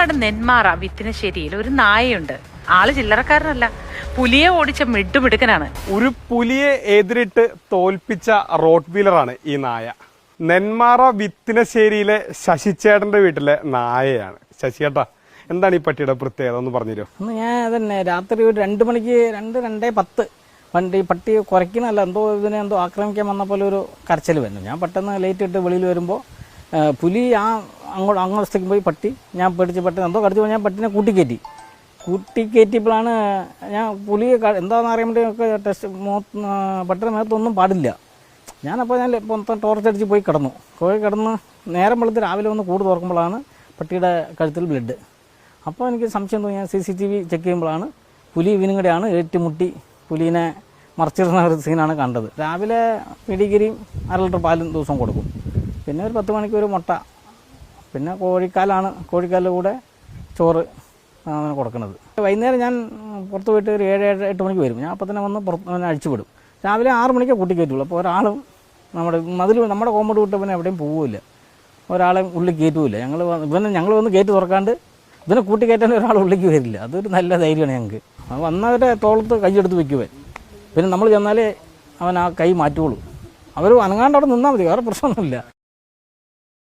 പാലക്കാട് നെന്മാറ വിത്തിനശ്ശേരിയിൽ ഒരു നായയുണ്ട്. ആള് ചില്ലറക്കാരനല്ല, പുലിയെ ഓടിച്ച മിടുമിടുക്കനാണ്. ഒരു പുലിയെ എതിരിട്ട് തോൽപ്പിച്ച റോട്ട് വീലറാണ് ഈ നായ. നെന്മാറ വിത്തിനശ്ശേരിയിലെ ശശിച്ചേട്ടന്റെ വീട്ടിലെ നായയാണ്. ശശിയേട്ടാ, എന്താണ് ഈ പട്ടിയുടെ പ്രത്യേകത ഒന്ന് പറഞ്ഞുതരോ? ഞാൻ തന്നെ രാത്രി ഒരു 2 മണിക്ക് 2:10 ഈ പട്ടി കുറയ്ക്കുന്നല്ല, ഇതിനെ ആക്രമിക്കാൻ വന്ന പോലെ ഒരു കരച്ചിൽ വരുന്നു. ഞാൻ പെട്ടെന്ന് ലൈറ്റ് ഇട്ട് വെളിയിൽ വരുമ്പോൾ പുലി അങ്ങോട്ടേക്ക് പോയി പട്ടി ഞാൻ പേടിച്ച് പെട്ടെന്ന് കടിച്ചു. ഞാൻ പട്ടിനെ കൂട്ടിക്കയറ്റിയപ്പോഴാണ് ഞാൻ പുലിയെ എന്താണെന്ന് അറിയാൻ വേണ്ടി ടെസ്റ്റ് പട്ടിയുടെ മേത്തൊന്നും പാടില്ല. ഞാനപ്പോൾ മൊത്തം ടോർച്ചടിച്ച് പോയി കിടന്ന് നേരം വെളുത്ത് രാവിലെ വന്ന് കൂട് തുറക്കുമ്പോഴാണ് പട്ടിയുടെ കഴുത്തിൽ ബ്ലഡ്. അപ്പോൾ എനിക്ക് സംശയം തോന്നി. ഞാൻ CCTV ചെക്ക് ചെയ്യുമ്പോഴാണ് പുലി ഇവനും ഏറ്റുമുട്ടി പുലീനെ മറിച്ചിടുന്ന ഒരു സീനാണ് കണ്ടത്. രാവിലെ പിടികിരിയും 1/2 ലിറ്റർ പാലും ദിവസം കൊടുക്കും. പിന്നെ ഒരു 10 മണിക്ക് ഒരു മുട്ട, പിന്നെ കോഴിക്കാലിൻ്റെ കൂടെ ചോറ് അങ്ങനെ കൊടുക്കുന്നത്. വൈകുന്നേരം ഞാൻ പുറത്ത് പോയിട്ട് ഒരു 7-8 മണിക്ക് വരും. ഞാൻ അപ്പം തന്നെ വന്ന് അഴിച്ചു വിടും. രാവിലെ 6 മണിക്കേ കൂട്ടിക്കയറ്റുള്ളൂ. അപ്പോൾ ഒരാളും നമ്മുടെ കോമ്പൗണ്ട് വിട്ട് പിന്നെ എവിടെയും പോവില്ല, ഒരാളെ ഉള്ളിൽ കയറ്റുമില്ല. ഞങ്ങൾ വന്ന് ഗേറ്റ് തുറക്കാണ്ട് ഇതിനെ കൂട്ടിക്കയറ്റാൻ ഒരാൾ ഉള്ളിലേക്ക് വരില്ല. അതൊരു നല്ല ധൈര്യമാണ് ഞങ്ങൾക്ക്. വന്നവരെ തോളത്ത് കൈയെടുത്ത് വെക്കുവൻ. പിന്നെ നമ്മൾ ചെന്നാലേ അവൻ ആ കൈ മാറ്റുകയുള്ളൂ. അവർ അനങ്ങാണ്ട് അവിടെ നിന്നാൽ മതി, വേറെ പ്രശ്നമൊന്നുമില്ല.